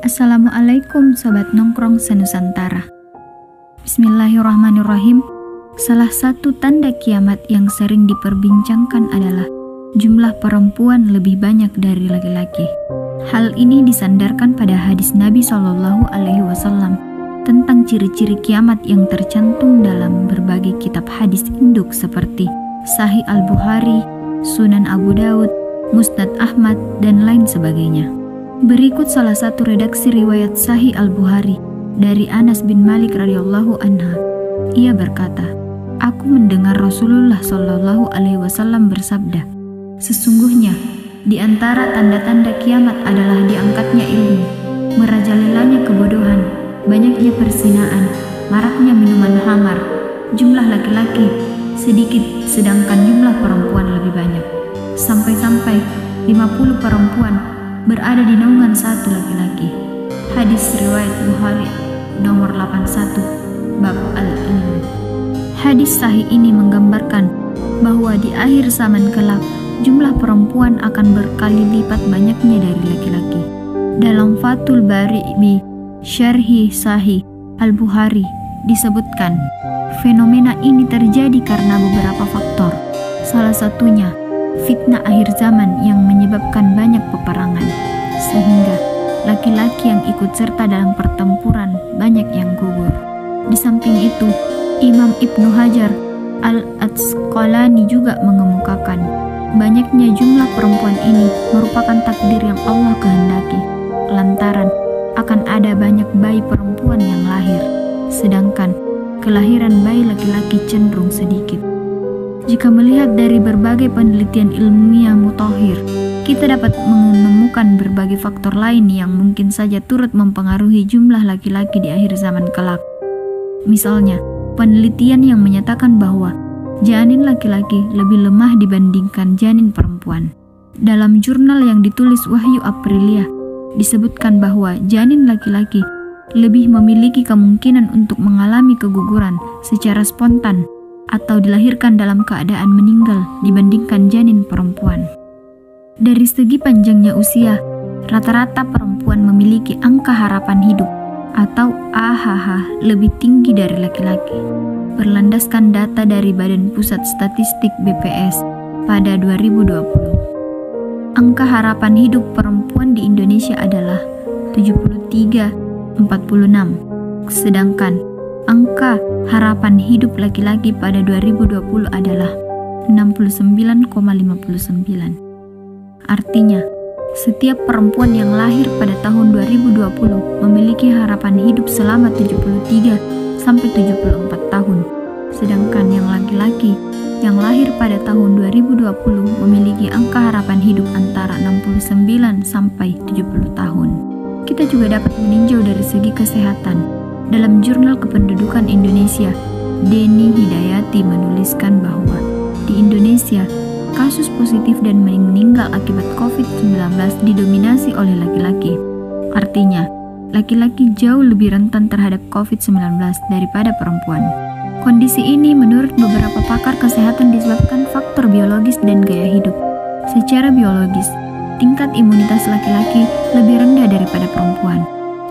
Assalamualaikum Sobat Nongkrong Senusantara. Bismillahirrahmanirrahim. Salah satu tanda kiamat yang sering diperbincangkan adalah jumlah perempuan lebih banyak dari laki-laki. Hal ini disandarkan pada hadis Nabi SAW tentang ciri-ciri kiamat yang tercantum dalam berbagai kitab hadis induk seperti Sahih Al-Bukhari, Sunan Abu Daud, Musnad Ahmad, dan lain sebagainya. Berikut salah satu redaksi riwayat Sahih Al-Bukhari dari Anas bin Malik radhiyallahu anha. Ia berkata, "Aku mendengar Rasulullah SAW bersabda, sesungguhnya di antara tanda-tanda kiamat adalah diangkatnya ilmu, merajalelanya kebodohan, banyaknya perzinaan, maraknya minuman khamar, jumlah laki-laki sedikit sedangkan jumlah perempuan lebih banyak, sampai-sampai 50 perempuan berada di naungan satu laki-laki." Hadis riwayat Bukhari nomor 81 bab al-ilm. Hadis sahih ini menggambarkan bahwa di akhir zaman kelak jumlah perempuan akan berkali lipat banyaknya dari laki-laki. Dalam Fathul Bari bi Syarhi Sahih Al-Bukhari disebutkan, fenomena ini terjadi karena beberapa faktor. Salah satunya fitnah akhir zaman yang menyebabkan banyak peperangan, sehingga laki-laki yang ikut serta dalam pertempuran banyak yang gugur. Di samping itu, Imam Ibnu Hajar Al-Asqalani juga mengemukakan banyaknya jumlah perempuan ini merupakan takdir yang Allah kehendaki, lantaran akan ada banyak bayi perempuan yang lahir, sedangkan kelahiran bayi laki-laki cenderung sedikit. Jika melihat dari berbagai penelitian ilmiah mutakhir, kita dapat menemukan berbagai faktor lain yang mungkin saja turut mempengaruhi jumlah laki-laki di akhir zaman kelak. Misalnya, penelitian yang menyatakan bahwa janin laki-laki lebih lemah dibandingkan janin perempuan. Dalam jurnal yang ditulis Wahyu Aprilia, disebutkan bahwa janin laki-laki lebih memiliki kemungkinan untuk mengalami keguguran secara spontan atau dilahirkan dalam keadaan meninggal dibandingkan janin perempuan. Dari segi panjangnya usia, rata-rata perempuan memiliki angka harapan hidup atau AHH lebih tinggi dari laki-laki. Berlandaskan data dari Badan Pusat Statistik BPS pada 2020. Angka harapan hidup perempuan di Indonesia adalah 73,46, sedangkan angka harapan hidup laki-laki pada 2020 adalah 69,59. Artinya, setiap perempuan yang lahir pada tahun 2020 memiliki harapan hidup selama 73-74 tahun. Sedangkan yang laki-laki yang lahir pada tahun 2020 memiliki angka harapan hidup antara 69-70 tahun. Kita juga dapat meninjau dari segi kesehatan. Dalam Jurnal Kependudukan Indonesia, Denny Hidayati menuliskan bahwa di Indonesia, kasus positif dan meninggal akibat COVID-19 didominasi oleh laki-laki. Artinya, laki-laki jauh lebih rentan terhadap COVID-19 daripada perempuan. Kondisi ini menurut beberapa pakar kesehatan disebabkan faktor biologis dan gaya hidup. Secara biologis, tingkat imunitas laki-laki lebih rendah daripada perempuan.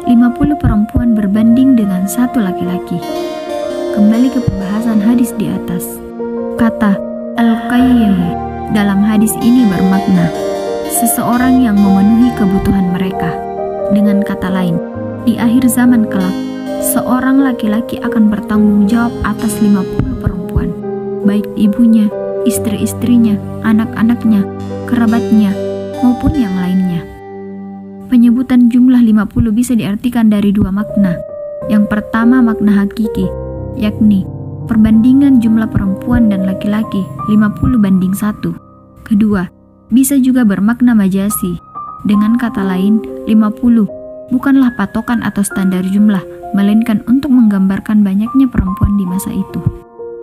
50 perempuan berbanding dengan 1 laki-laki. Kembali ke pembahasan hadis di atas. Kata Al-Qayyim dalam hadis ini bermakna seseorang yang memenuhi kebutuhan mereka. Dengan kata lain, di akhir zaman kelak, seorang laki-laki akan bertanggung jawab atas 50 perempuan, baik ibunya, istri-istrinya, anak-anaknya, kerabatnya, maupun yang lainnya. Penyebutan jumlah 50 bisa diartikan dari dua makna. Yang pertama makna hakiki, yakni perbandingan jumlah perempuan dan laki-laki 50:1. Kedua, bisa juga bermakna majasi. Dengan kata lain, 50 bukanlah patokan atau standar jumlah, melainkan untuk menggambarkan banyaknya perempuan di masa itu.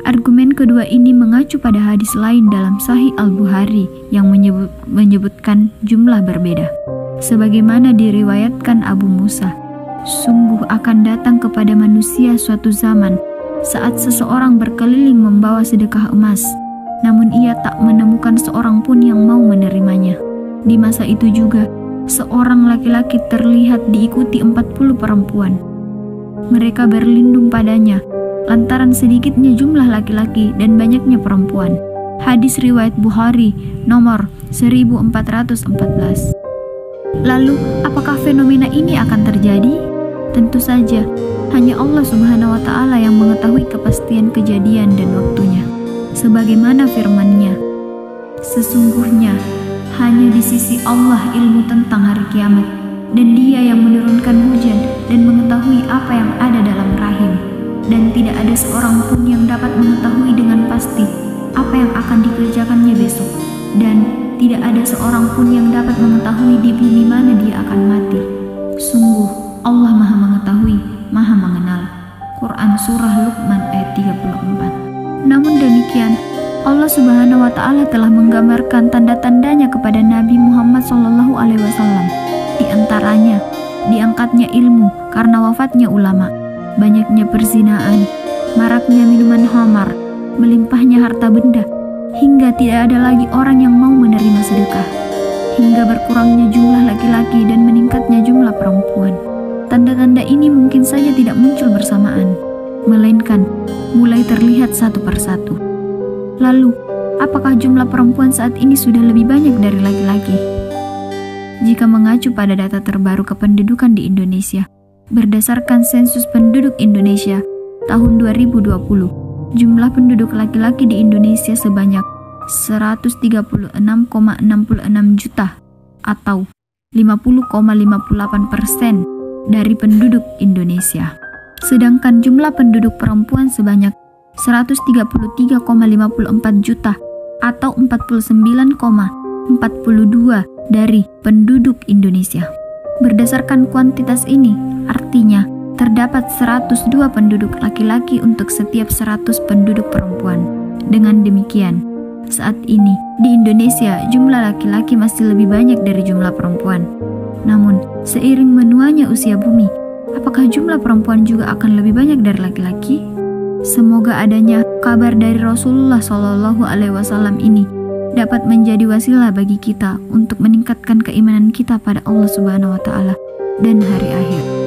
Argumen kedua ini mengacu pada hadis lain dalam Sahih Al-Bukhari yang menyebutkan jumlah berbeda. Sebagaimana diriwayatkan Abu Musa, sungguh akan datang kepada manusia suatu zaman saat seseorang berkeliling membawa sedekah emas, namun ia tak menemukan seorang pun yang mau menerimanya. Di masa itu juga, seorang laki-laki terlihat diikuti 40 perempuan. Mereka berlindung padanya lantaran sedikitnya jumlah laki-laki dan banyaknya perempuan. Hadis riwayat Bukhari nomor 1414. Lalu, apakah fenomena ini akan terjadi? Tentu saja, hanya Allah Subhanahu wa Ta'ala yang mengetahui kepastian kejadian dan waktunya. Sebagaimana firman-Nya, sesungguhnya hanya di sisi Allah ilmu tentang hari kiamat, dan Dia yang menurunkan hujan dan mengetahui apa yang ada dalam rahim, dan tidak ada seorang pun yang dapat mengetahui dengan pasti apa yang akan dikerjakannya besok, dan tidak ada seorang pun yang dapat mengetahui di bumi mana dia akan mati. Sungguh Allah Maha Mengetahui, Maha Mengenal. Quran Surah Luqman ayat 34. Namun demikian, Allah Subhanahu wa Ta'ala telah menggambarkan tanda-tandanya kepada Nabi Muhammad SAW. Di antaranya, diangkatnya ilmu karena wafatnya ulama, banyaknya perzinaan, maraknya minuman khamar, melimpahnya harta benda, hingga tidak ada lagi orang yang mau menerima sedekah, hingga berkurangnya jumlah laki-laki dan meningkatnya jumlah perempuan. Tanda-tanda ini mungkin saja tidak muncul bersamaan, melainkan mulai terlihat satu persatu. Lalu, apakah jumlah perempuan saat ini sudah lebih banyak dari laki-laki? Jika mengacu pada data terbaru kependudukan di Indonesia, berdasarkan sensus penduduk Indonesia tahun 2020, jumlah penduduk laki-laki di Indonesia sebanyak 136,66 juta atau 50,58% dari penduduk Indonesia. Sedangkan jumlah penduduk perempuan sebanyak 133,54 juta atau 49,42 dari penduduk Indonesia. Berdasarkan kuantitas ini, artinya terdapat 102 penduduk laki-laki untuk setiap 100 penduduk perempuan. Dengan demikian, saat ini di Indonesia jumlah laki-laki masih lebih banyak dari jumlah perempuan. Namun, seiring menuanya usia bumi, apakah jumlah perempuan juga akan lebih banyak dari laki-laki? Semoga adanya kabar dari Rasulullah SAW ini dapat menjadi wasilah bagi kita untuk meningkatkan keimanan kita pada Allah Subhanahu wa Ta'ala dan hari akhir.